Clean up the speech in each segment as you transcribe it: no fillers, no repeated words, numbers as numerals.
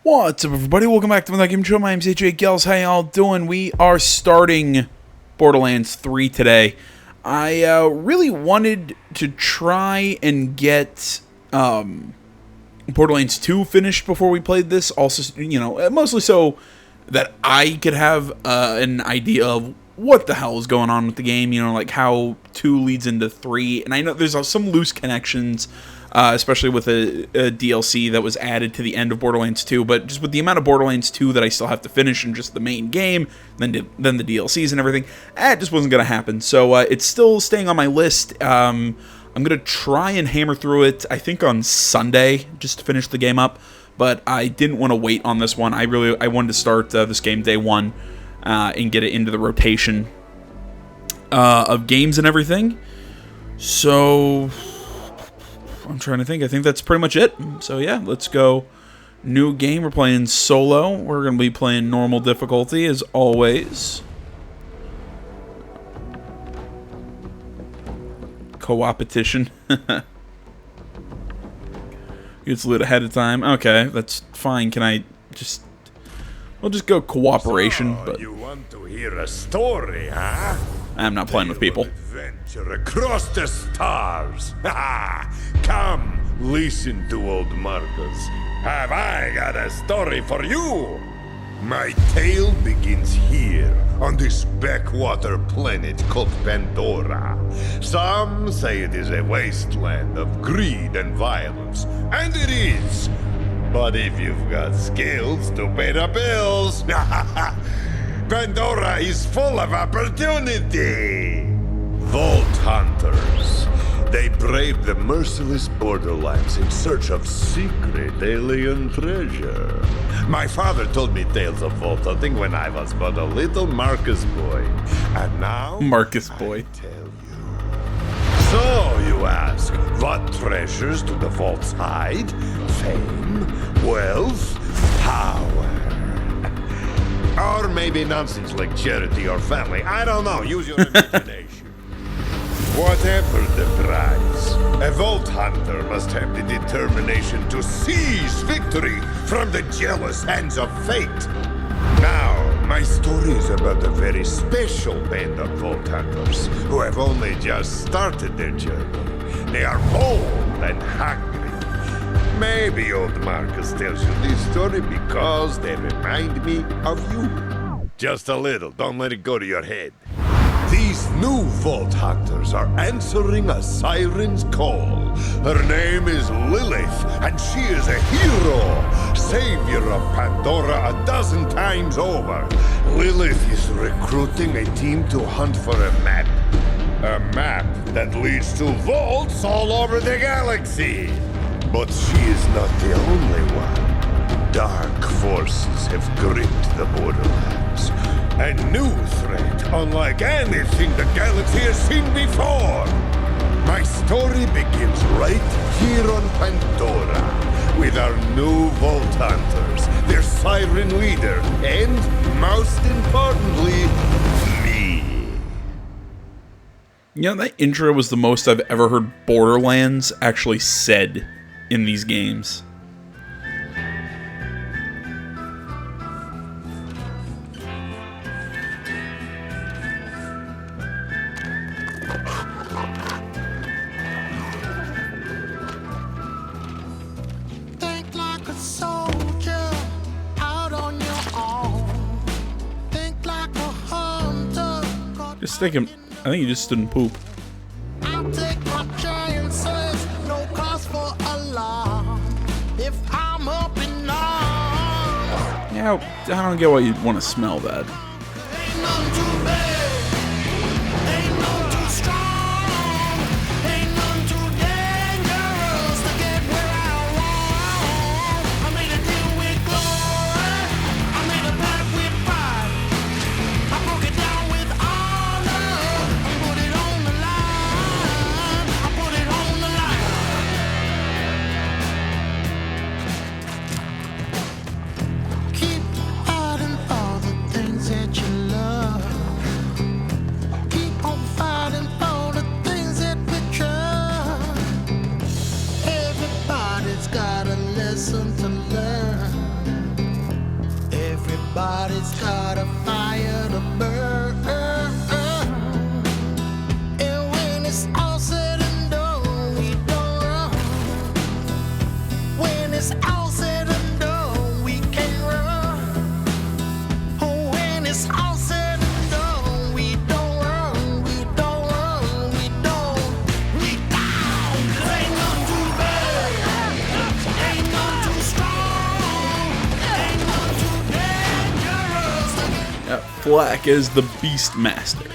What's up, everybody? Welcome back to the Game Show. My name's AJ Gels. How y'all doing? We are starting Borderlands 3 today. I really wanted to try and get Borderlands 2 finished before we played this. Also, you know, mostly so that I could have an idea of what the hell is going on with the game. You know, like how 2 leads into 3. And I know there's some loose connections, especially with a DLC that was added to the end of Borderlands 2, but just with the amount of Borderlands 2 that I still have to finish in just the main game, then the DLCs and everything, it just wasn't going to happen. So it's still staying on my list. I'm going to try and hammer through it, I think on Sunday, just to finish the game up, but I didn't want to wait on this one. I wanted to start this game day one and get it into the rotation of games and everything. So I'm trying to think. I think that's pretty much it. So yeah, let's go. New game. We're playing solo. We're going to be playing normal difficulty as always. Co-opetition. Gets lit ahead of time. Okay, that's fine. Can I just... We'll just go cooperation. So, but you want to hear a story, huh? I'm not playing with people. Adventure across the stars. Come, listen to old Marcus. Have I got a story for you? My tale begins here, on this backwater planet called Pandora. Some say it is a wasteland of greed and violence, and it is. But if you've got skills to pay the bills, Pandora is full of opportunity. Vault hunters. They brave the merciless borderlands in search of secret alien treasure. My father told me tales of vault hunting when I was but a little Marcus boy. And now, Marcus boy. I tell you. So, you ask, what treasures do the vaults hide? Fame, wealth, power. Or maybe nonsense like charity or family. I don't know. Use your imagination. Whatever the prize, a vault hunter must have the determination to seize victory from the jealous hands of fate. Now, my story is about a very special band of vault hunters who have only just started their journey. They are bold and hungry. Maybe old Marcus tells you this story because they remind me of you. Just a little, don't let it go to your head. These new Vault Hunters are answering a siren's call. Her name is Lilith, and she is a hero, savior of Pandora a dozen times over. Lilith is recruiting a team to hunt for a map. A map that leads to vaults all over the galaxy. But she is not the only one. Dark forces have gripped the Borderlands. A new threat, unlike anything the galaxy has seen before. My story begins right here on Pandora, with our new Vault Hunters, their siren leader, and, most importantly, me. You know, that intro was the most I've ever heard Borderlands actually said in these games. Just thinking, I think you just stood and poop. I'll take my chances, no cause for alarm. If I'm up in arms, Yeah, I don't get why you'd want to smell that. ain't none too bad, ain't none too strong, ain't none too dangerous to get where I want. I made a deal with glory, I made a pact with pride, I broke it down with honor, I put it on the line, I put it on the line. Keep hiding all the things that Flack as the Beast Master.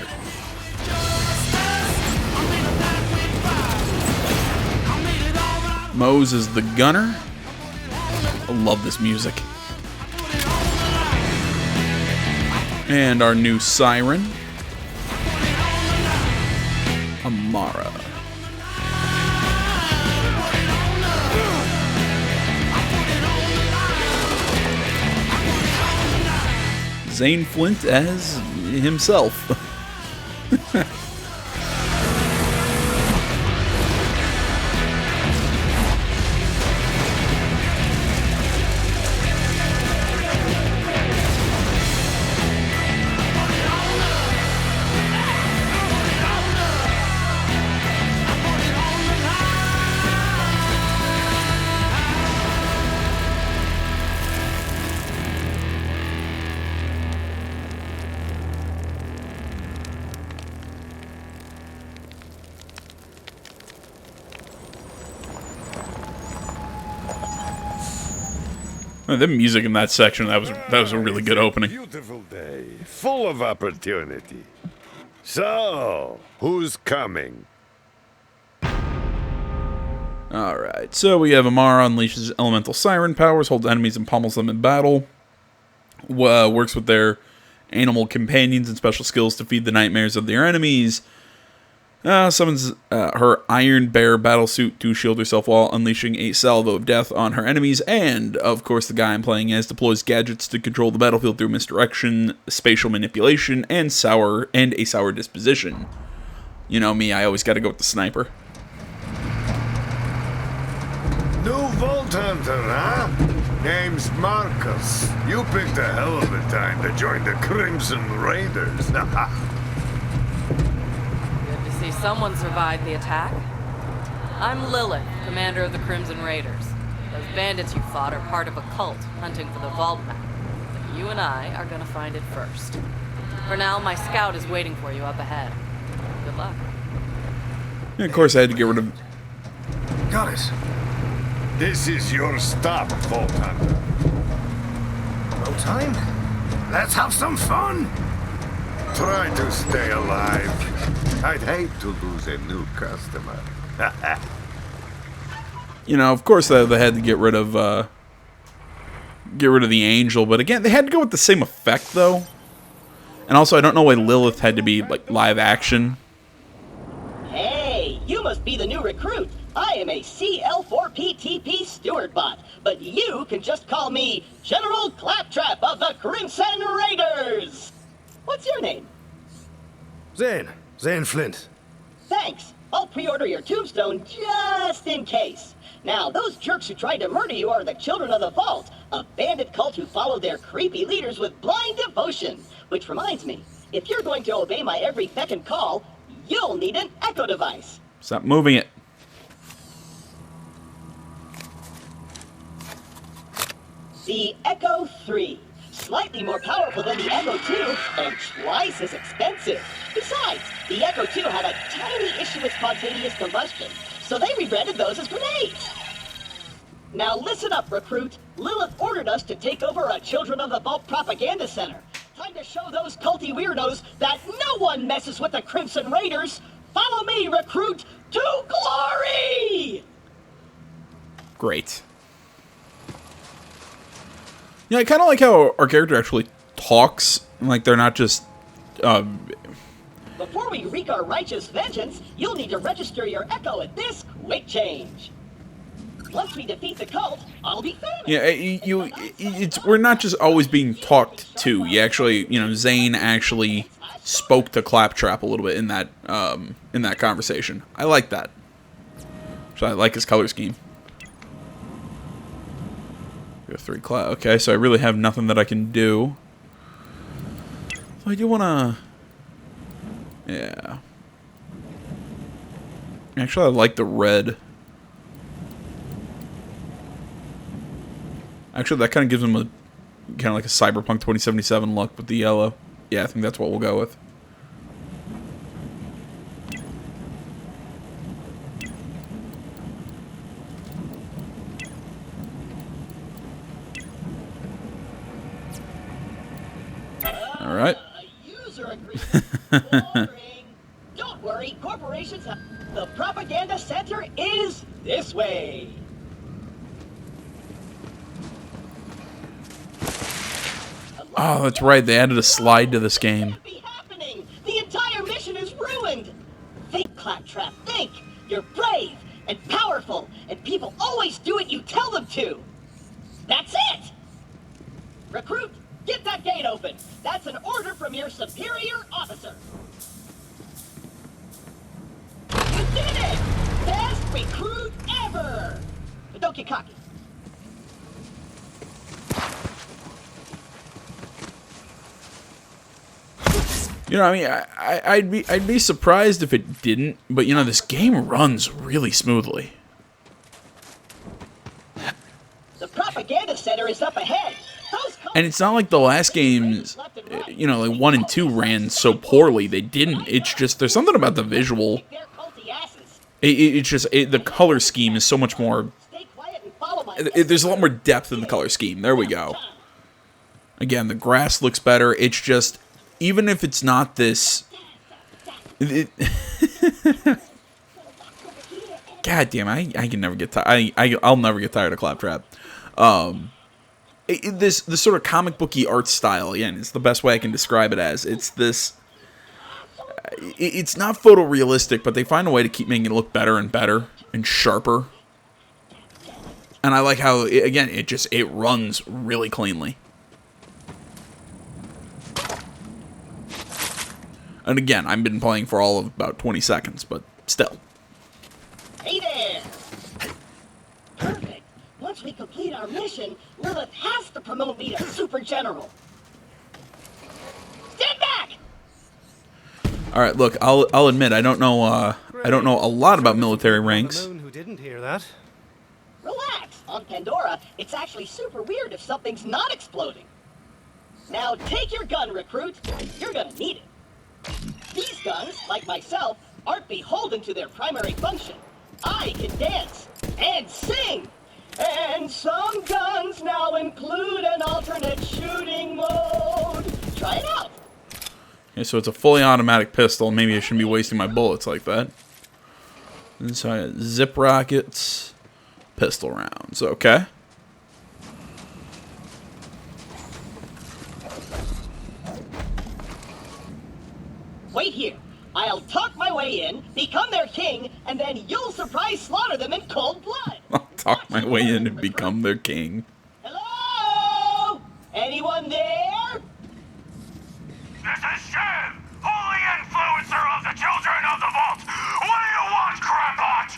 Mose is the Gunner. I love this music. And our new Siren, Amara. Zane Flint as himself. The music in that section, that was a really good opening. Beautiful day, full of opportunity. So, who's coming? Alright, so we have Amara unleashes elemental siren powers, holds enemies and pummels them in battle. Works with their animal companions and special skills to feed the nightmares of their enemies. Summons her Iron Bear battlesuit to shield herself while unleashing a salvo of death on her enemies. And, of course, the guy I'm playing as deploys gadgets to control the battlefield through misdirection, spatial manipulation, and a sour disposition. You know me, I always gotta go with the sniper. New Vault Hunter, huh? Name's Marcus. You picked a hell of a time to join the Crimson Raiders. See, someone survived the attack. I'm Lilith, commander of the Crimson Raiders. Those bandits you fought are part of a cult hunting for the vault map. But you and I are gonna find it first. For now, my scout is waiting for you up ahead. Good luck. And of course, I had to get rid of... Got it. This is your stop, Vault Hunter. No time? Let's have some fun! Try to stay alive. I'd hate to lose a new customer. You know, of course, they had to get rid of the angel, but again, they had to go with the same effect, though. And also, I don't know why Lilith had to be, like, live action. Hey, you must be the new recruit. I am a CL4PTP steward bot, but you can just call me General Claptrap of the Crimson Raiders. What's your name? Zane Flint. Thanks. I'll pre-order your tombstone just in case. Now, those jerks who tried to murder you are the Children of the Vault, a bandit cult who follow their creepy leaders with blind devotion. Which reminds me, if you're going to obey my every beck and call, you'll need an echo device. Stop moving it. The Echo 3. Slightly more powerful than the Echo 2, and twice as expensive. Besides, the Echo 2 had a tiny issue with spontaneous combustion, so they rebranded those as grenades. Now listen up, recruit. Lilith ordered us to take over a Children of the Vault propaganda center. Time to show those culty weirdos that no one messes with the Crimson Raiders. Follow me, recruit, to glory! Great. Yeah, I kind of like how our character actually talks. Like, they're not just... Before we wreak our righteous vengeance, you'll need to register your Echo at this quick change. Once we defeat the cult, I'll be famous. Yeah, we're not just always being talked to. You actually, Zane actually spoke to Claptrap a little bit in that conversation. I like that. So I like his color scheme. Go 3 class. Okay, so I really have nothing that I can do. So I do want to... Yeah. Actually, I like the red. Actually, that kind of gives him a... kind of like a Cyberpunk 2077 look with the yellow. Yeah, I think that's what we'll go with. Alright. Recruit. Boring. Don't worry, corporations have... The propaganda center is this way. Oh, that's right. They added a slide to this game. What can't be happening? The entire mission is ruined. Think, Claptrap, think. You're brave and powerful, and people always do what you tell them to. That's it. Recruit, get that gate open. That's an order from your superior officer. You did it! Best recruit ever! But don't get cocky. You know, I mean, I'd be surprised if it didn't, but you know, this game runs really smoothly. The propaganda center is up ahead. And it's not like the last games, you know, like 1 and 2 ran so poorly. They didn't. It's just, there's something about the visual. It's just, the color scheme is so much more, there's a lot more depth in the color scheme. There we go. Again, the grass looks better. It's just, even if it's not this... God damn, I can never get tired. I'll never get tired of Claptrap. This sort of comic booky art style, again, is the best way I can describe it as. It's this... It's not photorealistic, but they find a way to keep making it look better and better and sharper. And I like how, again, it runs really cleanly. And again, I've been playing for all of about 20 seconds, but still. Hey there! Perfect. Once we complete our mission, Lilith has to promote me to Super General. Stand back! All right, look, I'll admit I don't know a lot about military ranks. Who didn't hear that? Relax. On Pandora, it's actually super weird if something's not exploding. Now take your gun, recruit. You're gonna need it. These guns, like myself, aren't beholden to their primary function. I can dance and sing. And some guns now include an alternate shooting mode. Try it out. Okay, so it's a fully automatic pistol. Maybe I shouldn't be wasting my bullets like that. And so I got zip rockets, pistol rounds. Okay. Wait here. I'll talk my way in, become their king, and then you'll surprise slaughter them in cold blood. I'll talk my way in and become their king. Hello? Anyone there? This is Shem, holy influencer of the children of the vault. What do you want, Crampot?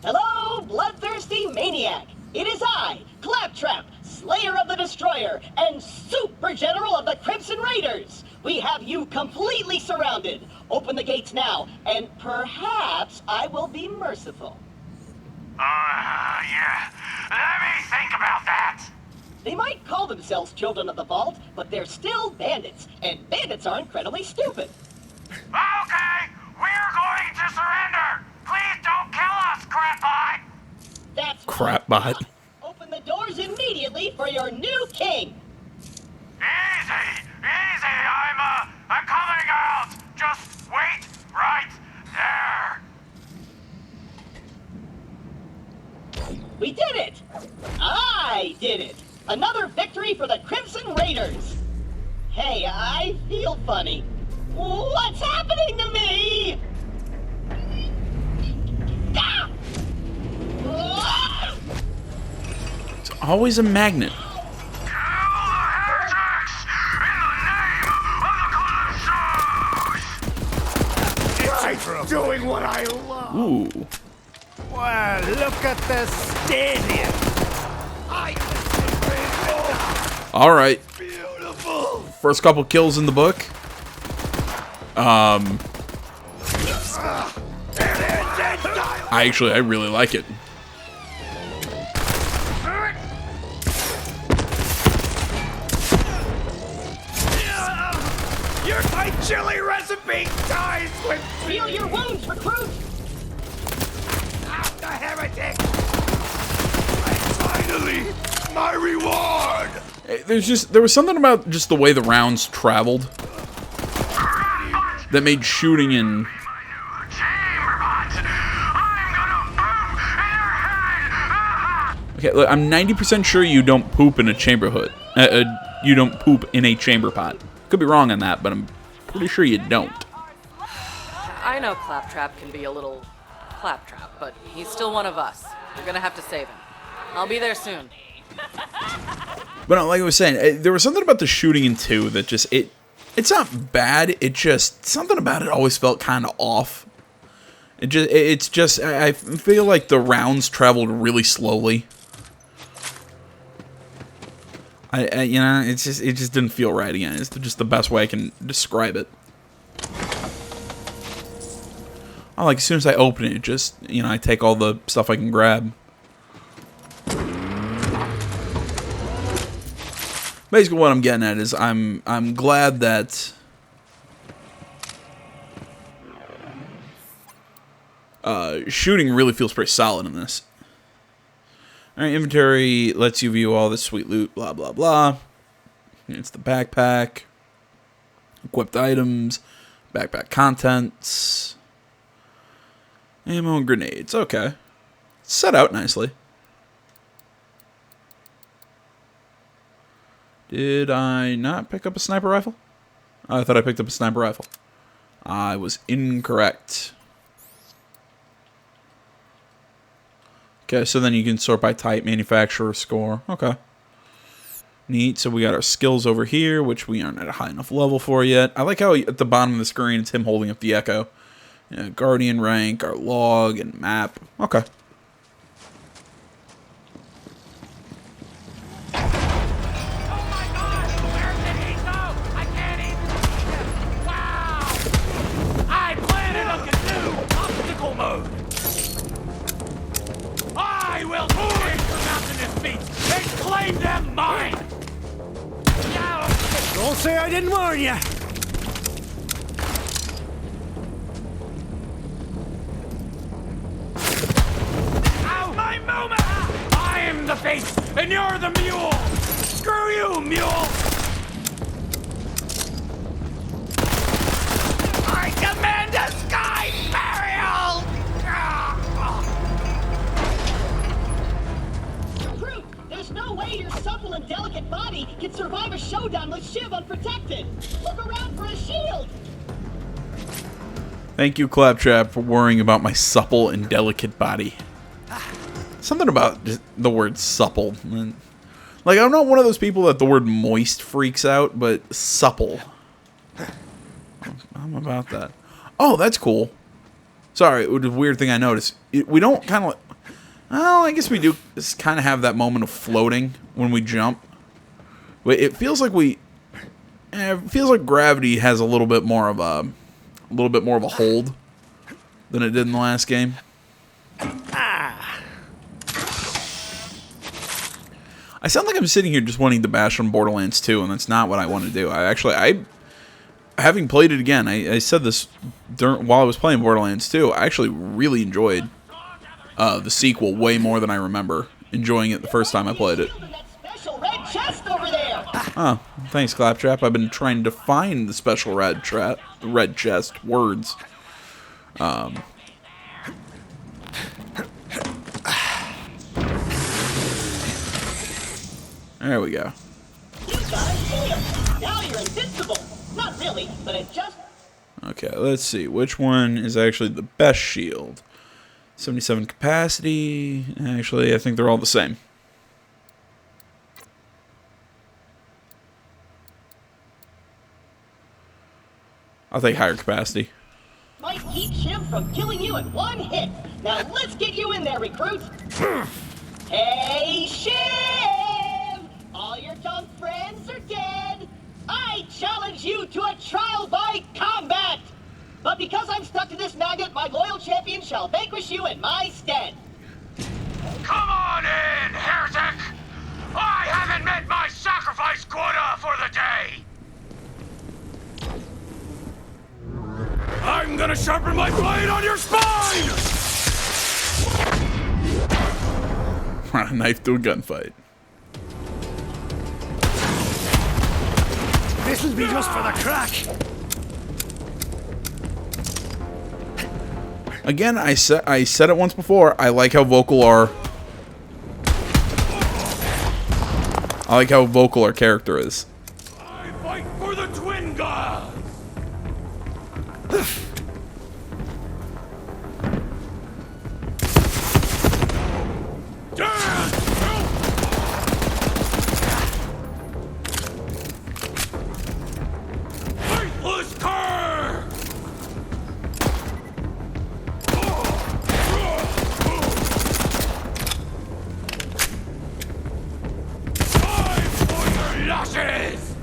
Hello, bloodthirsty maniac. It is I, Claptrap, Slayer of the Destroyer, and Super General of the Crimson Raiders. We have you completely surrounded. Open the gates now, and perhaps I will be merciful. Yeah. Let me think about that. They might call themselves Children of the Vault, but they're still bandits, and bandits are incredibly stupid. Okay, we're going to surrender. Please don't kill us, Crapbot. That's Crapbot. Open the doors immediately for your new king. Easy. I'm coming out. Just wait right there. We did it! I did it! Another victory for the Crimson Raiders! Hey, I feel funny. What's happening to me? Ah! Ah! It's always a magnet. Doing what I love. Ooh. Wow, look at the stadium. All right. Beautiful. First couple kills in the book. I really like it. Your tight chili recipe dies with Feel your wounds, recruit! the heretic. Finally, my reward. There was something about just the way the rounds traveled. that made shooting in... Okay, look, I'm 90% sure you don't poop in a chamber hood. You don't poop in a chamber pot. Could be wrong on that, but I'm pretty sure you don't. I know Claptrap can be a little claptrap, but he's still one of us. You're gonna have to save him. I'll be there soon. But no, like I was saying, there was something about the shooting in 2 that just, it's not bad, it just, something about it always felt kind of off. It's just, I feel like the rounds traveled really slowly. You know, it just didn't feel right again. It's just the best way I can describe it. Oh, like as soon as I open it, just, you know, I take all the stuff I can grab. Basically, what I'm getting at is I'm glad that shooting really feels pretty solid in this. Alright, inventory lets you view all this sweet loot, blah, blah, blah. It's the backpack. Equipped items. Backpack contents. Ammo and grenades. Okay. It's set out nicely. Did I not pick up a sniper rifle? Oh, I thought I picked up a sniper rifle. I was incorrect. Okay, so then you can sort by type, manufacturer, score. Okay. Neat. So we got our skills over here, which we aren't at a high enough level for yet. I like how at the bottom of the screen, it's him holding up the Echo. Yeah, Guardian rank, our log, and map. Okay. I will take the mountainous beats and claim them mine! Don't say I didn't warn you! Ow! My moment! I am the face, and you're the mule! Screw you, mule! I command a sky burial! Groot, there's no way your supple and delicate body can survive a showdown with Shiv unprotected. Look around for a shield. Thank you, Claptrap, for worrying about my supple and delicate body. Something about just the word supple. Like, I'm not one of those people that the word moist freaks out, but supple. I'm about that. Oh, that's cool. Sorry, it was a weird thing I noticed. We don't kind of... Well, I guess we do just kind of have that moment of floating when we jump. But it feels like it feels like gravity has a little bit more of a hold than it did in the last game. I sound like I'm sitting here just wanting to bash on Borderlands 2, and that's not what I want to do. Having played it again, I said this while I was playing Borderlands 2, I actually really enjoyed the sequel way more than I remember enjoying it the first time I played it. Oh, thanks, Claptrap. I've been trying to find the special red chest words. There we go. You got a shield. Now you're invincible. Not really, but it just... Okay, let's see. Which one is actually the best shield? 77 capacity. Actually, I think they're all the same. I'll take higher capacity. might keep Shiv from killing you in one hit. Now let's get you in there, recruit. Hey, Shiv! All your dumb friends are dead. I challenge you to a trial by combat. But because I'm stuck to this magnet, my loyal champion shall vanquish you in my stead. Come on in, heretic! I haven't met my sacrifice quota for the day! I'm gonna sharpen my blade on your spine! A knife to a gunfight. This'll be just for the crack! Again, I said it once before. I like how vocal our character is. I fight for the twin god! Faithless cur! Time for your losses!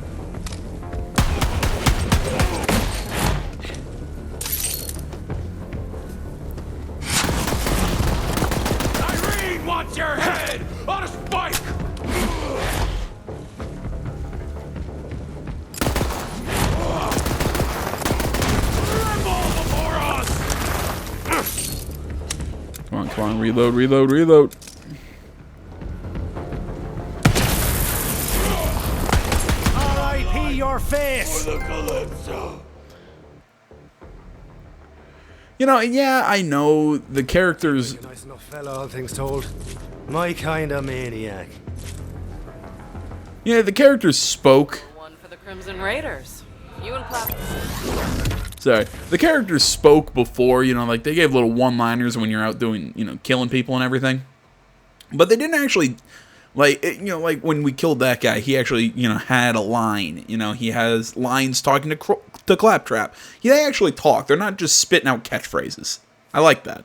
Irene wants your head on a spike! Tremble before us! Come on, reload. R.I.P. your face! The Calypso! You know, yeah, I know the characters. Nice enough fella, all things told. My kind of maniac. Yeah, the characters spoke. One for the Crimson Raiders. You and Pop. Sorry, the characters spoke before. You know, like they gave little one-liners when you're out doing, you know, killing people and everything. But they didn't actually, like, you know, like when we killed that guy, he actually, you know, had a line. You know, he has lines talking to Claptrap. They actually talk. They're not just spitting out catchphrases. I like that.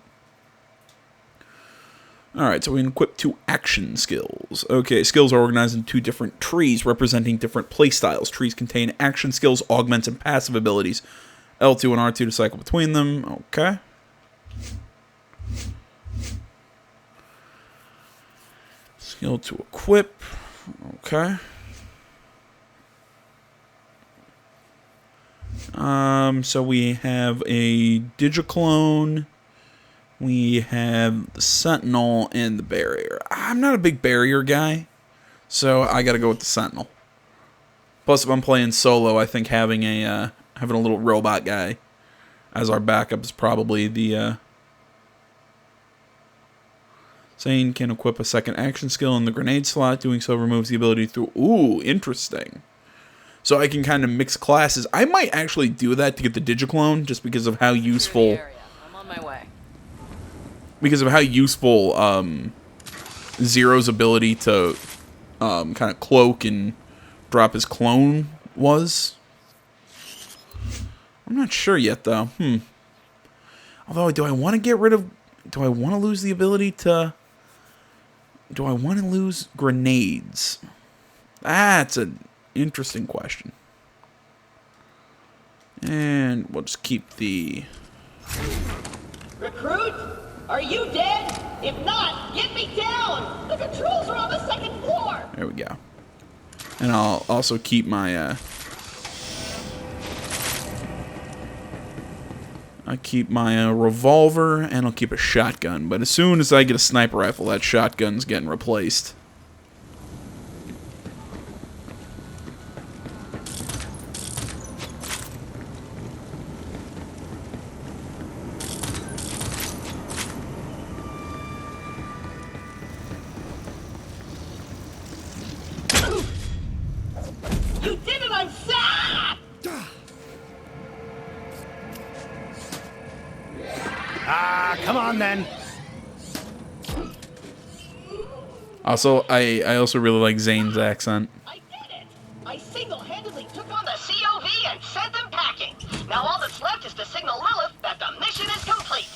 Alright, so we can equip 2 action skills. Okay, skills are organized into 2 different trees representing different playstyles. Trees contain action skills, augments, and passive abilities. L2 and R2 to cycle between them. Okay. Skill to equip. Okay. So we have a Digiclone. We have the Sentinel and the Barrier. I'm not a big Barrier guy, so I gotta go with the Sentinel. Plus, if I'm playing solo, I think having a little robot guy as our backup is probably the. Sane can equip a second action skill in the grenade slot. Doing so removes the ability to. Ooh, interesting. So I can kind of mix classes. I might actually do that to get the Digiclone, just because of how useful. I'm on my way. Because of how useful Zero's ability to kind of cloak and drop his clone was. I'm not sure yet, though. Although, do I want to get rid of... Do I want to lose the ability to... Do I want to lose grenades? That's an interesting question. And we'll just keep the... Recruit? Are you dead? If not, get me down! The controls are on the 2nd floor! There we go. And I'll also keep my, revolver, and I'll keep a shotgun. But as soon as I get a sniper rifle, that shotgun's getting replaced. You did it! I'm sad! Come on then. Also, I also really like Zane's accent. I did it! I single-handedly took on the COV and sent them packing. Now all that's left is to signal Lilith that the mission is complete.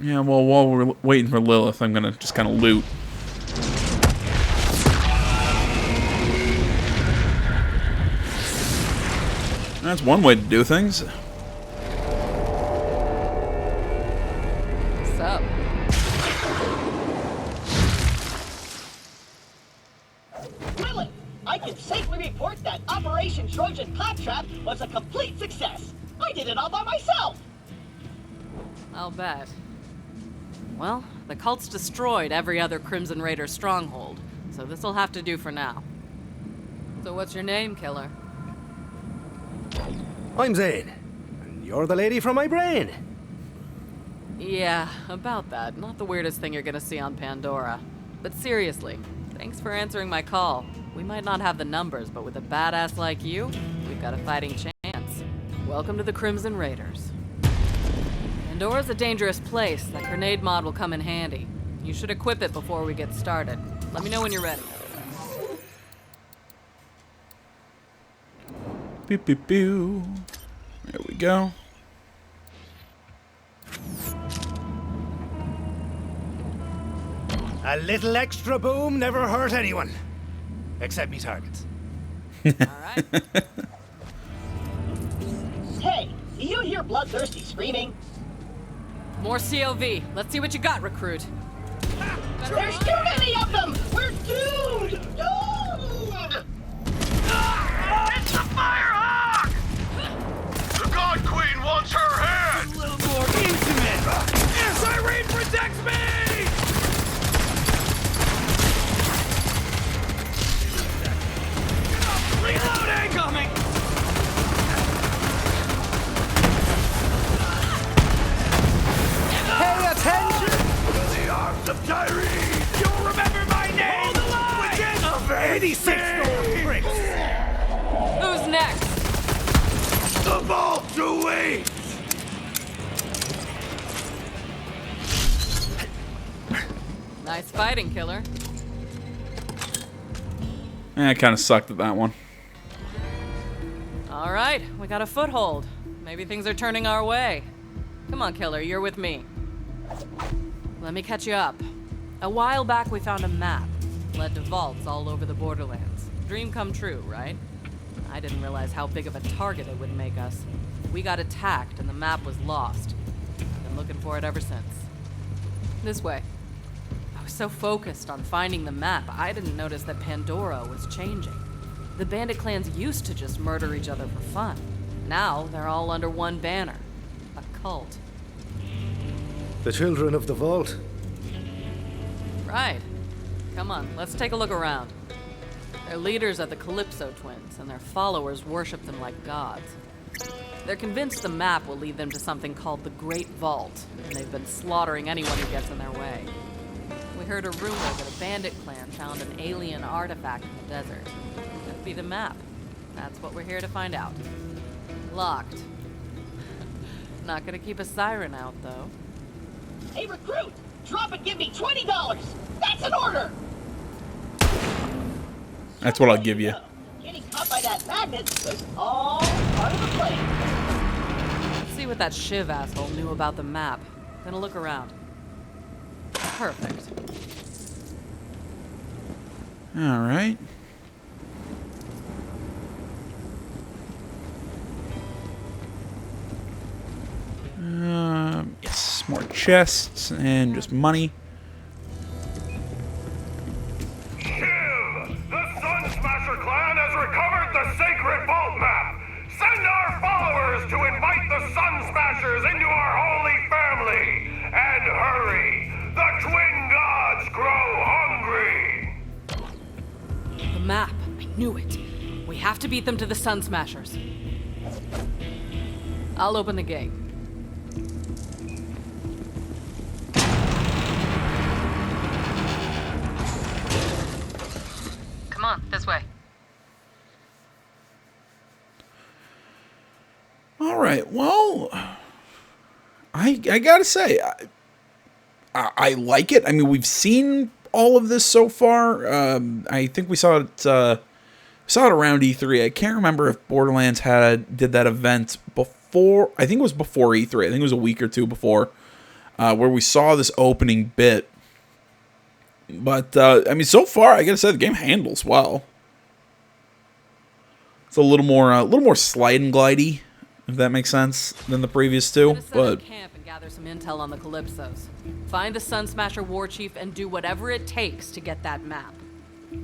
Yeah, well, while we're waiting for Lilith, I'm gonna just kind of loot. That's one way to do things. What's up? Lilith, I can safely report that Operation Trojan Claptrap was a complete success. I did it all by myself. I'll bet. Well, the cult's destroyed every other Crimson Raider stronghold, so this'll have to do for now. So what's your name, killer? I'm Zane, and you're the lady from my brain. Yeah, about that. Not the weirdest thing you're gonna see on Pandora. But seriously, thanks for answering my call. We might not have the numbers, but with a badass like you, we've got a fighting chance. Welcome to the Crimson Raiders. Pandora's a dangerous place. That grenade mod will come in handy. You should equip it before we get started. Let me know when you're ready. Pew, pew, pew. There we go. A little extra boom never hurt anyone. Except me targets. Alright? Hey, do you hear bloodthirsty screaming? More COV. Let's see what you got, recruit. There's too many of them! We're doomed! Doomed! It's the Firehawk! The God Queen wants her head! A little more intimate. Irene protects me! Reloading! Coming! Pay attention! The arms of Tyree! You'll remember my name! Hold the line! Within 86 gold bricks! Who's next? The vault to wait! Nice fighting, killer. I kind of sucked at that one. Alright, we got a foothold. Maybe things are turning our way. Come on, killer, you're with me. Let me catch you up. A while back, we found a map. Led to vaults all over the Borderlands. Dream come true, right? I didn't realize how big of a target it would make us. We got attacked and the map was lost. I've been looking for it ever since. This way. I was so focused on finding the map, I didn't notice that Pandora was changing. The bandit clans used to just murder each other for fun. Now they're all under one banner. A cult. The children of the vault. Right. Come on, let's take a look around. Their leaders are the Calypso twins, and their followers worship them like gods. They're convinced the map will lead them to something called the Great Vault, and they've been slaughtering anyone who gets in their way. We heard a rumor that a bandit clan found an alien artifact in the desert. Could be the map. That's what we're here to find out. Locked. Not gonna keep a siren out, though. Hey, recruit! Drop and give me $20! That's an order! That's what I'll give you. Getting caught by that magnet was all part of the plan. Let's see what that Shiv asshole knew about the map. Gonna look around. Perfect. All right. Yes, more chests and just money. The Sun Smasher clan has recovered the sacred vault map. Send our followers to invite the Sun Smashers into our holy family. And hurry, the twin gods grow hungry. The map. I knew it. We have to beat them to the Sun Smashers. I'll open the gate. Come on, this way. All right. Well, I gotta say, I like it. I mean, we've seen all of this so far. I think we saw it around E3. I can't remember if Borderlands did that event before. I think it was before E3. I think it was a week or two before, where we saw this opening bit. But I mean, so far, I gotta say the game handles well. It's a little more slide and glidey, if that makes sense, than the previous two. Set up But camp and gather some intel on the Calypsos. Find the Sun Smasher war chief and do whatever it takes to get that map.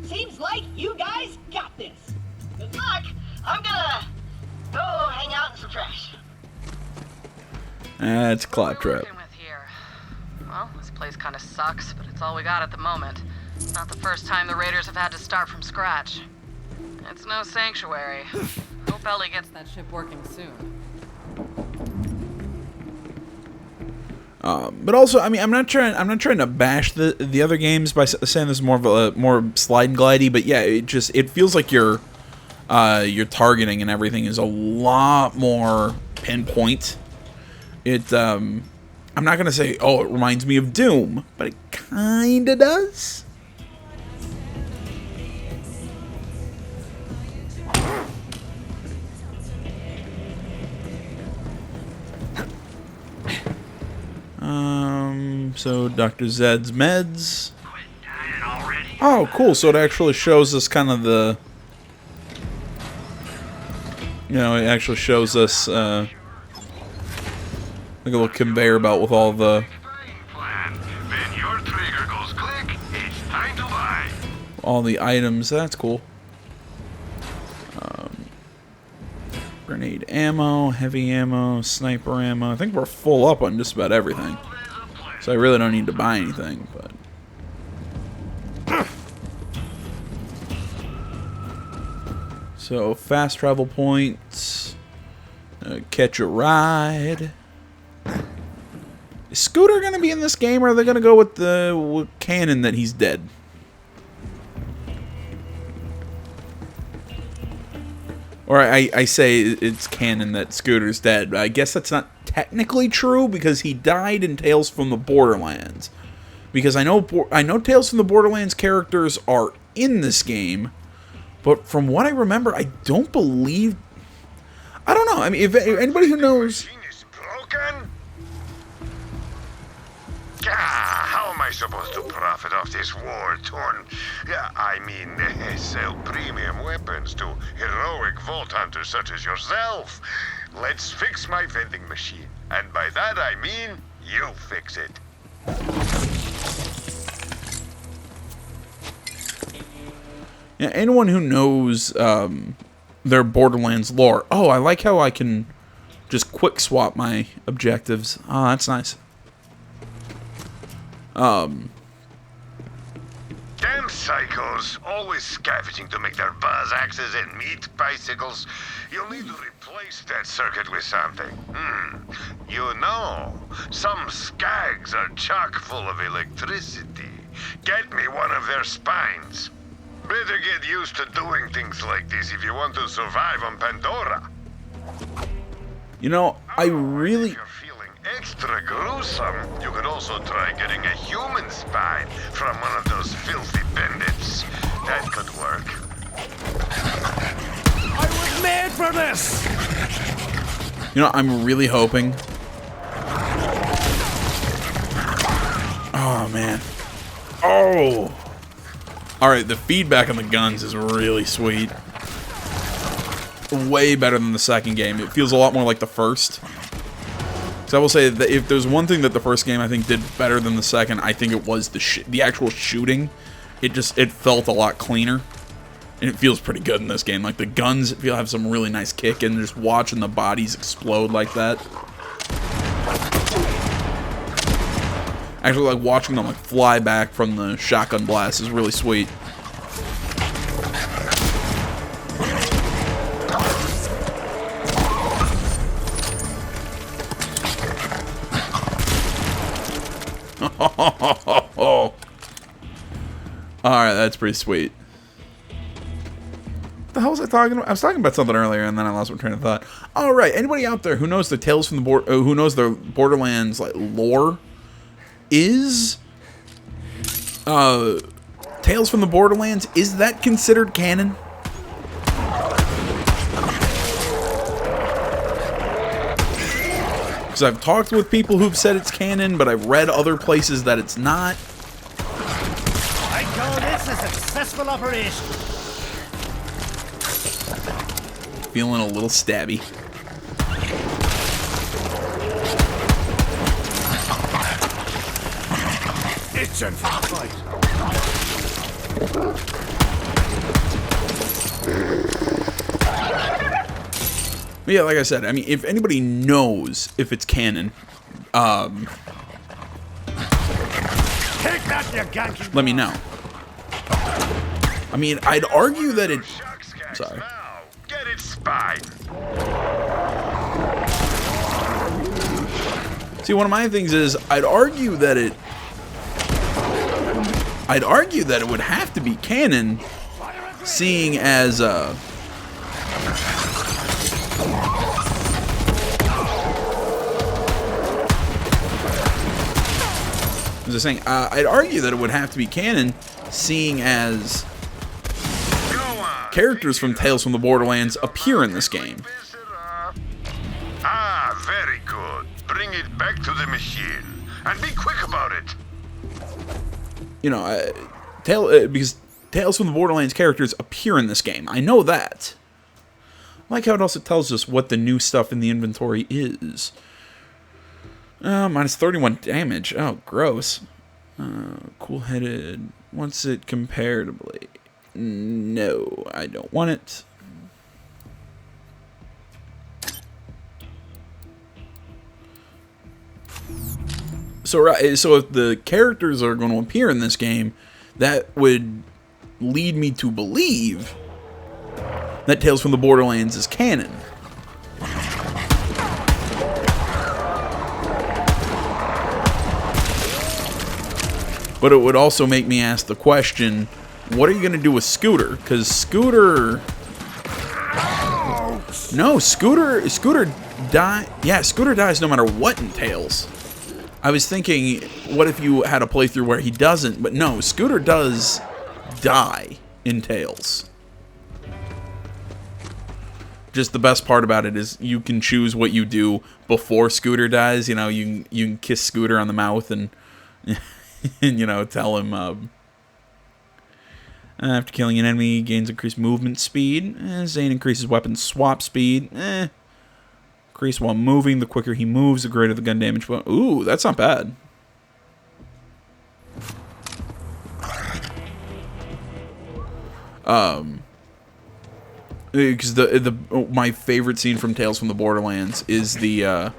Seems like you guys got this. Good luck. I'm gonna go hang out in some trash. it's a What we're claptrap. working with here. Well, this place kind of sucks, but it's all we got at the moment. Not the first time the Raiders have had to start from scratch. It's no sanctuary. Hope Ellie gets that ship working soon. But also, I mean, I'm not trying to bash the other games by saying this is more of a more slide and glidey, but yeah, it feels like your targeting and everything is a lot more pinpoint. I'm not gonna say, oh, it reminds me of Doom, but it kinda does. So Dr. Zed's meds. Oh, cool. So it actually shows us kind of the, it actually shows us like a little conveyor belt with all the items. That's cool. Grenade ammo, heavy ammo, sniper ammo. I think we're full up on just about everything. So I really don't need to buy anything, but... So, fast travel points. Catch a ride. Is Scooter going to be in this game, or are they going to go with the canon that he's dead? Or I say it's canon that Scooter's dead, but I guess that's not technically true because he died in Tales from the Borderlands. Because I know Tales from the Borderlands characters are in this game, but from what I remember, I don't believe... I don't know. I mean, if anybody who knows... How am I supposed to profit off this war-torn... I mean, they sell premium weapons to heroic vault hunters such as yourself. Let's fix my vending machine. And by that I mean, you fix it. Yeah, anyone who knows their Borderlands lore... Oh, I like how I can just quick swap my objectives. Oh, that's nice. Damn psychos, always scavenging to make their buzz axes and meat bicycles. You'll need to replace that circuit with something. You know, some skags are chock full of electricity. Get me one of their spines. Better get used to doing things like this if you want to survive on Pandora. You know, I really... If you're feeling extra gruesome, you could also try getting a human spine from one of those filthy bandits. That could work. I was made for this! You know, I'm really hoping... Oh, man. Oh! Alright, the feedback on the guns is really sweet. Way better than the second game. It feels a lot more like the first. So I will say that if there's one thing that the first game I think did better than the second, I think it was the actual shooting. It felt a lot cleaner. And it feels pretty good in this game. Like the guns feel have some really nice kick, and just watching the bodies explode like that. Actually, like watching them like fly back from the shotgun blast is really sweet. Alright, that's pretty sweet. What the hell was I talking about? I was talking about something earlier and then I lost my train of thought. Alright, anybody out there who knows the Tales from the who knows the Borderlands like lore? Is Tales from the Borderlands, is that considered canon? Because I've talked with people who've said it's canon, but I've read other places that it's not. I call this a successful operation. Feeling a little stabby. Itching for a fight. But yeah, like I said, I mean, if anybody knows if it's canon, Take that, you ganky. let me know. I mean, I'd argue that it... Shucks, guys, Sorry. now, get it spine. See, one of my things is I'd argue that it would have to be canon, seeing as I was saying, I'd argue that it would have to be canon, seeing as characters from Tales from the Borderlands appear in this game. Ah, very good. Bring it back to the machine. And be quick about it. You know, because Tales from the Borderlands characters appear in this game. I know that. I like how it also tells us what the new stuff in the inventory is. Minus 31 damage. Oh, gross. Cool-headed. What's it comparatively? No, I don't want it. So if the characters are going to appear in this game, that would lead me to believe that Tales from the Borderlands is canon. But it would also make me ask the question, what are you going to do with Scooter? Because Scooter... No, Scooter die. Yeah, Scooter dies no matter what in Tales. I was thinking, what if you had a playthrough where he doesn't? But no, Scooter does die in Tales. Just the best part about it is you can choose what you do before Scooter dies. You know, you can kiss Scooter on the mouth and, and you know, tell him... after killing an enemy, gains increased movement speed. Zane increases weapon swap speed. Increase while moving. The quicker he moves, the greater the gun damage. Ooh, that's not bad. Because my favorite scene from Tales from the Borderlands is the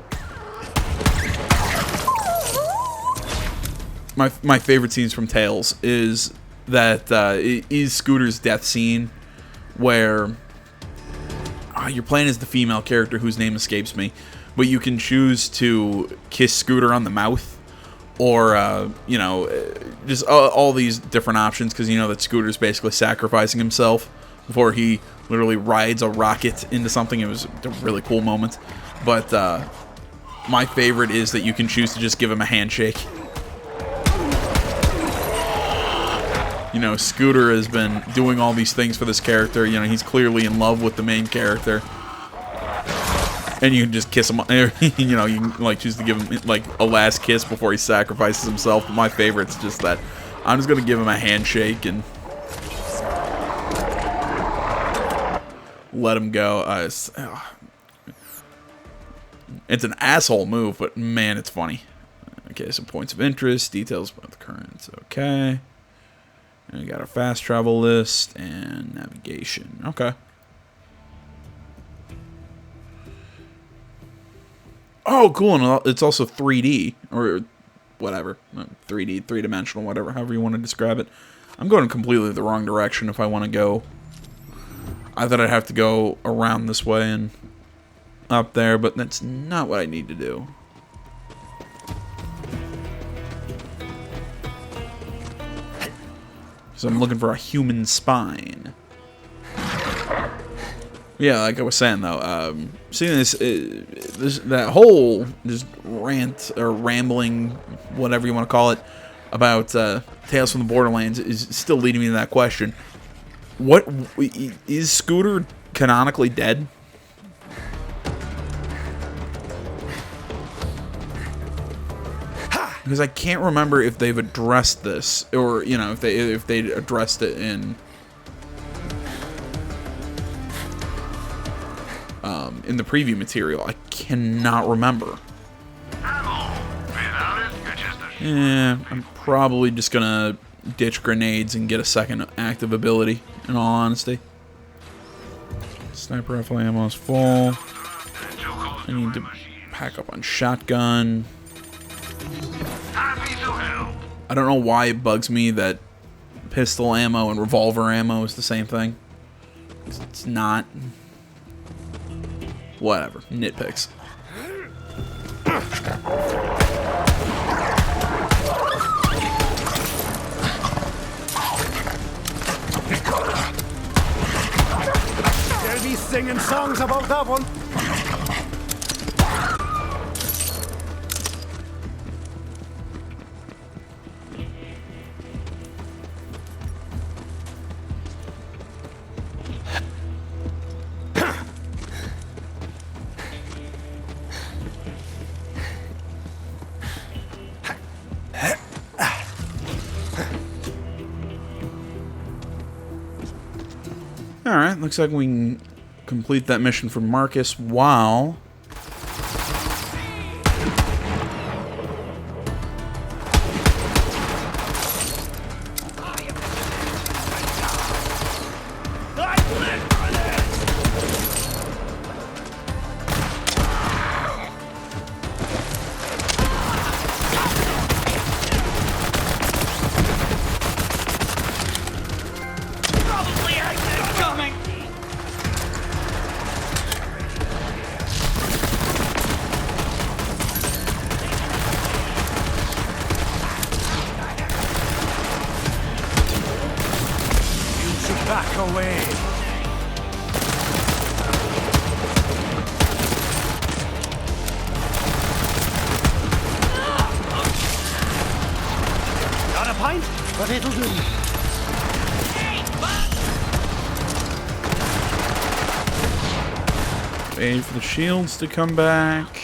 my favorite scenes from Tales is that is Scooter's death scene, where you're playing as the female character whose name escapes me, but you can choose to kiss Scooter on the mouth, or you know, just all these different options, because you know that Scooter's basically sacrificing himself before he literally rides a rocket into something. It was a really cool moment. But my favorite is that you can choose to just give him a handshake. You know, Scooter has been doing all these things for this character. You know, he's clearly in love with the main character. And you can just kiss him. You know, you can like choose to give him like a last kiss before he sacrifices himself. But my favorite's just that I'm just going to give him a handshake and let him go. It's an asshole move, but man, it's funny. Okay, so points of interest, details about the current. Okay. And we got our fast travel list and navigation. Okay. Oh, cool. And it's also 3D or whatever. 3D, three-dimensional, whatever, however you want to describe it. I'm going completely the wrong direction if I want to go. I thought I'd have to go around this way and up there, but that's not what I need to do. So I'm looking for a human spine. Yeah, like I was saying though, seeing that whole just rant or rambling, whatever you want to call it, about Tales from the Borderlands is still leading me to that question. What is Scooter canonically dead? Because I can't remember if they've addressed this, or you know, if they addressed it in the preview material. I cannot remember. Yeah, I'm probably just gonna ditch grenades and get a second active ability, in all honesty. Sniper rifle ammo is full. I need to pack up on shotgun. I don't know why it bugs me that pistol ammo and revolver ammo is the same thing. It's not. Whatever. Nitpicks. They'll be singing songs about that one. Alright, looks like we can complete that mission for Marcus while... Back away. Not a pint, but it'll do. Wait for the shields to come back.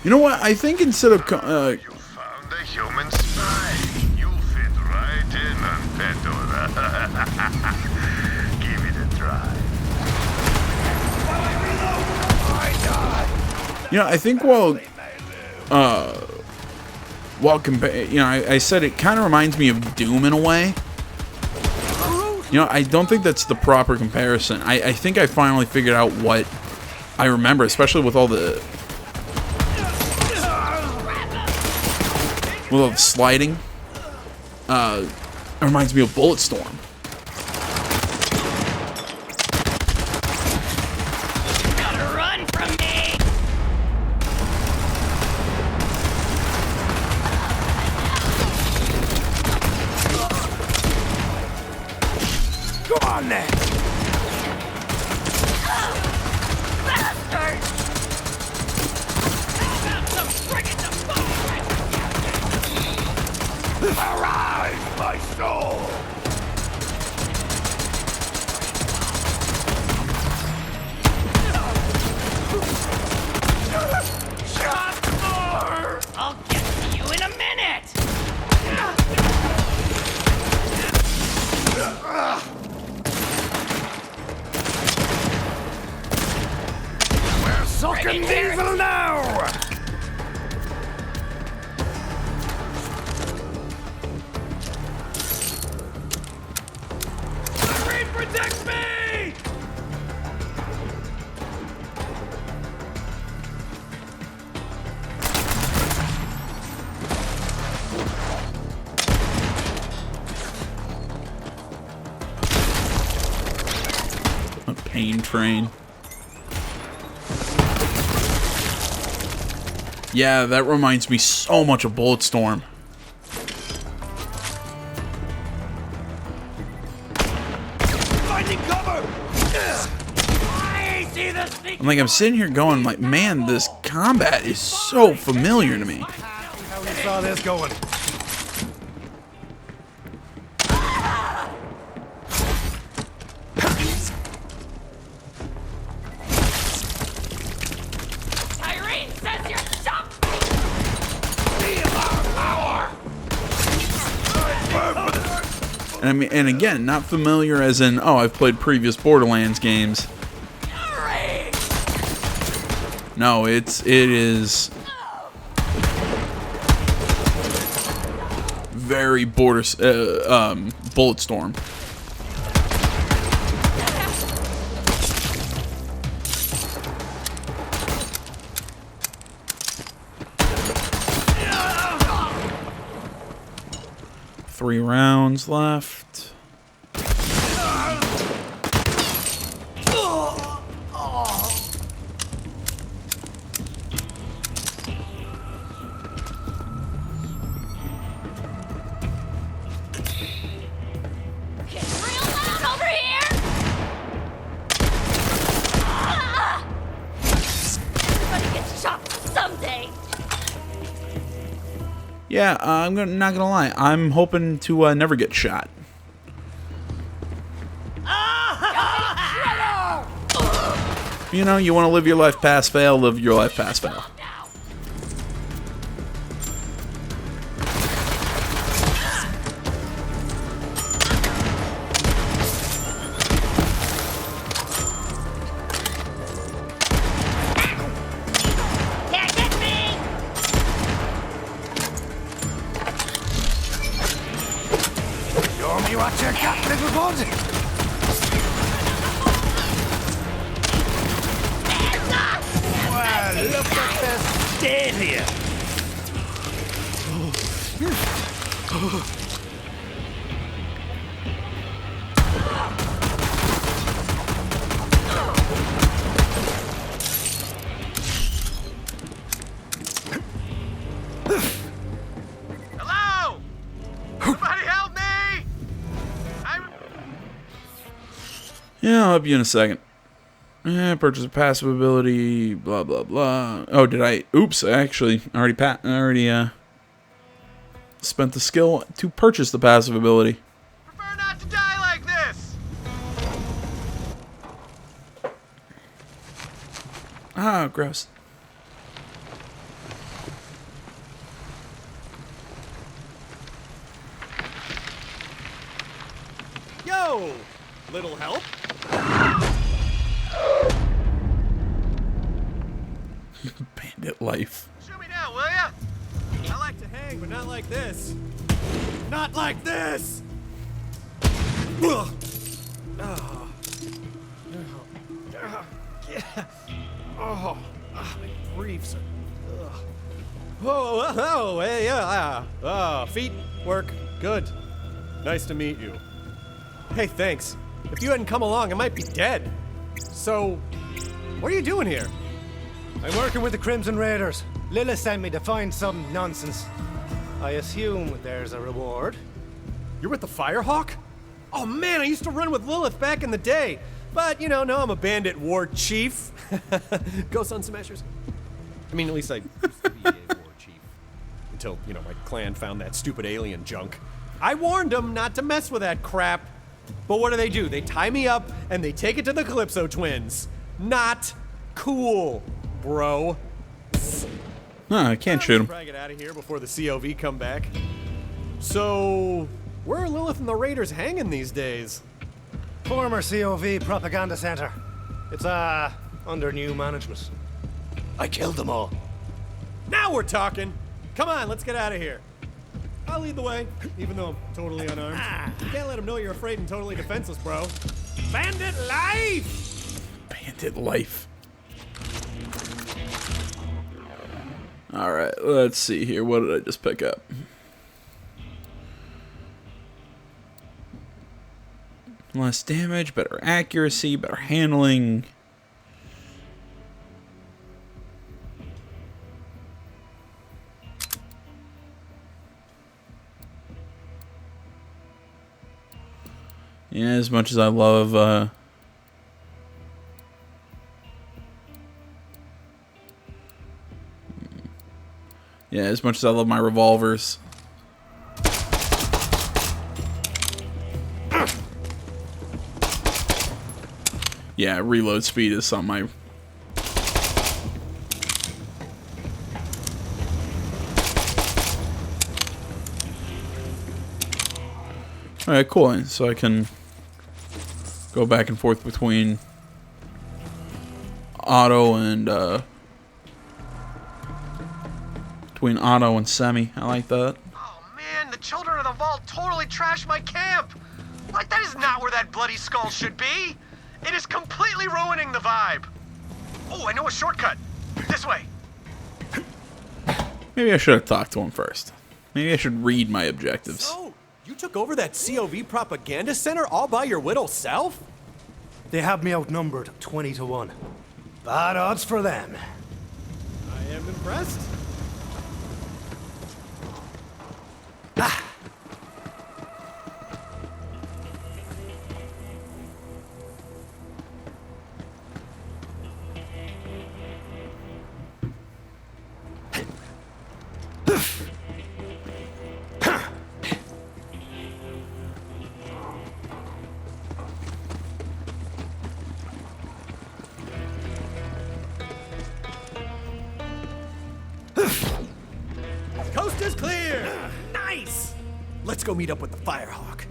You know what? I think instead of... You found a human spy. You fit right in on Pandora. Give it a try. You know, I think while I said it kind of reminds me of Doom in a way. You know, I don't think that's the proper comparison. I think I finally figured out what I remember, especially with all the sliding. It reminds me of Bulletstorm. Gotta run from me! Go on then. Bastard! Have some friggin' Arise, my soul! Shot more! I'll get to you in a minute! We're sucking diesel now. Protect me! A pain train. Yeah, that reminds me so much of Bulletstorm. I'm like, I'm sitting here going, like, man, this combat is so familiar to me. How we saw this going. Irene says you're stuck! And I mean, and again, not familiar as in, oh, I've played previous Borderlands games. No, it is very Bulletstorm. 3 rounds left. Getting real loud over here! Ah! Everybody gets shot someday! Yeah, not gonna lie. I'm hoping to never get shot. You know, you want to live your life pass fail, live your life pass fail. Can't get me! Show me what you got, little bud. Well, look at the state here. Hello? Somebody help me! Yeah, I'll help you in a second. Purchase a passive ability, blah, blah, blah. Oh, did I? Oops, I actually already spent the skill to purchase the passive ability. Prefer not to die like this! Ah, gross. Yo! Little help? Bandit life. Shoot me down, will ya? I like to hang, but not like this. Not like this! Ugh. Oh. Oh, my briefs are. Ugh. Oh, hey, yeah. Feet work good. Nice to meet you. Hey, thanks. If you hadn't come along, I might be dead. So, what are you doing here? I'm working with the Crimson Raiders. Lilith sent me to find some nonsense. I assume there's a reward. You're with the Firehawk? Oh man, I used to run with Lilith back in the day. But, you know, now I'm a bandit war chief. Go Sun Smashers. I mean, at least I used to be a war chief. Until, you know, my clan found that stupid alien junk. I warned them not to mess with that crap. But what do? They tie me up and they take it to the Calypso twins. Not cool, bro. I can't shoot him. Try to get out of here before the COV come back. So, where are Lilith and the Raiders hanging these days? Former COV propaganda center. It's, under new management. I killed them all. Now we're talking. Come on, let's get out of here. I'll lead the way, even though I'm totally unarmed. You can't let them know you're afraid and totally defenseless, bro. Bandit life! Bandit life. Alright, let's see here. What did I just pick up? Less damage, better accuracy, better handling. Yeah, as much as I love yeah, as much as I love my revolvers. Yeah, reload speed is something I... Alright, cool. So I can go back and forth between auto and semi. I like that. Oh man, the children of the vault totally trashed my camp! Like, that is not where that bloody skull should be! It is completely ruining the vibe! Oh, I know a shortcut! This way! Maybe I should have talked to him first. Maybe I should read my objectives. So, You took over that COV propaganda center all by your little self? They have me outnumbered 20 to 1. Bad odds for them. I am impressed. Coast is clear! Nice! Let's go meet up with the Firehawk.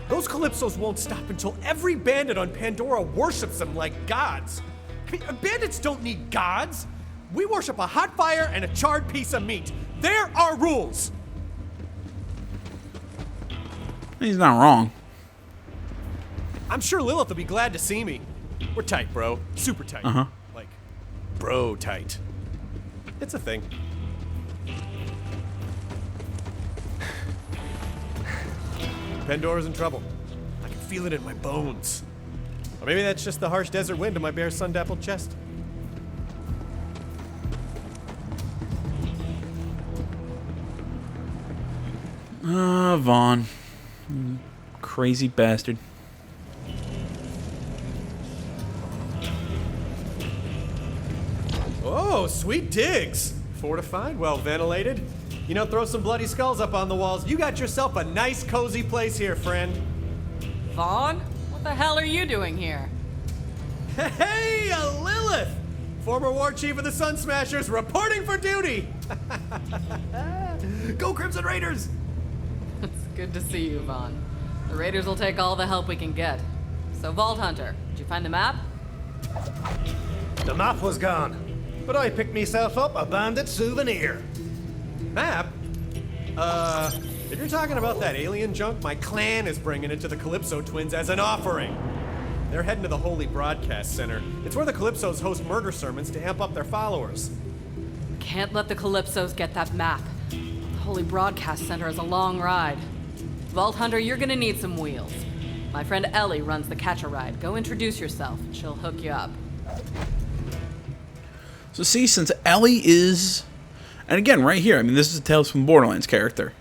Those Calypsos won't stop until every bandit on Pandora worships them like gods. I mean, bandits don't need gods. We worship a hot fire and a charred piece of meat. There are rules. He's not wrong. I'm sure Lilith will be glad to see me. We're tight, bro. Super tight. Uh-huh. Like, bro tight. It's a thing. Pandora's in trouble. I can feel it in my bones. Or maybe that's just the harsh desert wind in my bare sun-dappled chest. Vaughn. Crazy bastard. Oh, sweet digs. Fortified, well ventilated. You know, throw some bloody skulls up on the walls. You got yourself a nice, cozy place here, friend. Vaughn? What the hell are you doing here? Hey, a Lilith! Former war chief of the Sun Smashers reporting for duty! Go Crimson Raiders! It's good to see you, Vaughn. The Raiders will take all the help we can get. So, Vault Hunter, did you find the map? The map was gone, but I picked myself up a bandit souvenir. Map? If you're talking about that alien junk, my clan is bringing it to the Calypso twins as an offering. They're heading to the Holy Broadcast Center. It's where the Calypsos host murder sermons to amp up their followers. Can't let the Calypsos get that map. The Holy Broadcast Center is a long ride. Vault Hunter, you're gonna need some wheels. My friend Ellie runs the Catch-A-Ride. Go introduce yourself, and she'll hook you up. So see, since Ellie is... And again, right here, I mean, this is a Tales from Borderlands character.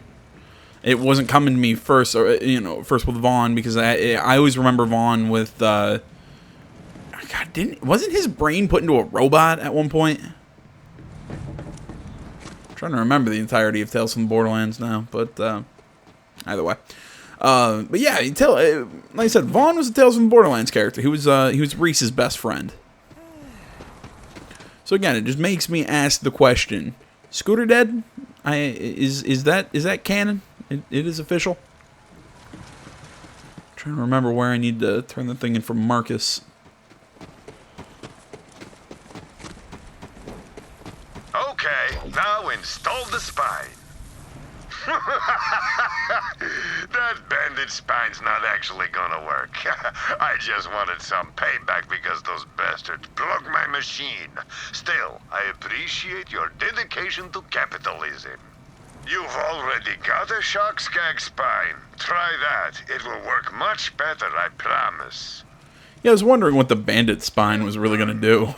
It wasn't coming to me first, or first with Vaughn, because I always remember Vaughn with, God, wasn't his brain put into a robot at one point? I'm trying to remember the entirety of Tales from Borderlands now, but either way. But yeah, like I said, Vaughn was a Tales from Borderlands character. He was Reese's best friend. So again, it just makes me ask the question: Scooter dead? Is that canon? It is official. I'm trying to remember where I need to turn the thing in for Marcus. Okay, now install the spine. That bandit spine's not actually gonna work. I just wanted some payback because those bastards broke my machine. Still, I appreciate your dedication to capitalism. You've already got a shock skag spine. Try that. It will work much better, I promise. Yeah, I was wondering what the bandit spine was really gonna do.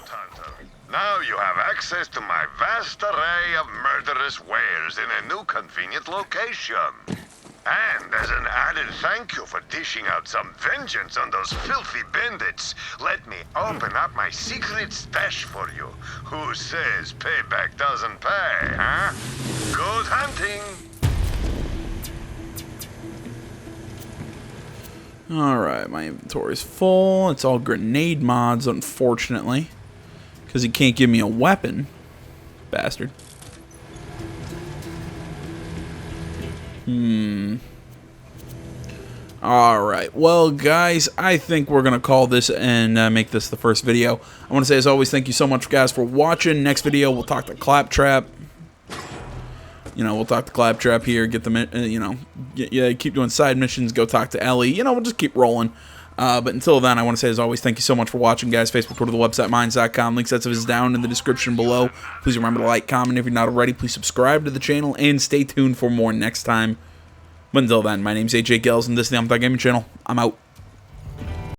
Now you have access to my vast array of murderous wares in a new convenient location. And as an added thank you for dishing out some vengeance on those filthy bandits, let me open up my secret stash for you. Who says payback doesn't pay, huh? Good hunting! Alright, my inventory is full. It's all grenade mods, unfortunately. Because he can't give me a weapon. Bastard. Alright, well guys, I think we're going to call this and make this the first video. I want to say as always, thank you so much guys for watching. Next video, we'll talk to Claptrap. We'll talk to Claptrap here, get them, keep doing side missions, go talk to Ellie. We'll just keep rolling. But until then, I want to say, as always, thank you so much for watching, guys. Facebook, Twitter, the website, minds.com. Links that is down in the description below. Please remember to like, comment. If you're not already, please subscribe to the channel, and stay tuned for more next time. But until then, my name's AJ Gels, and this is the Gaming Channel. I'm out.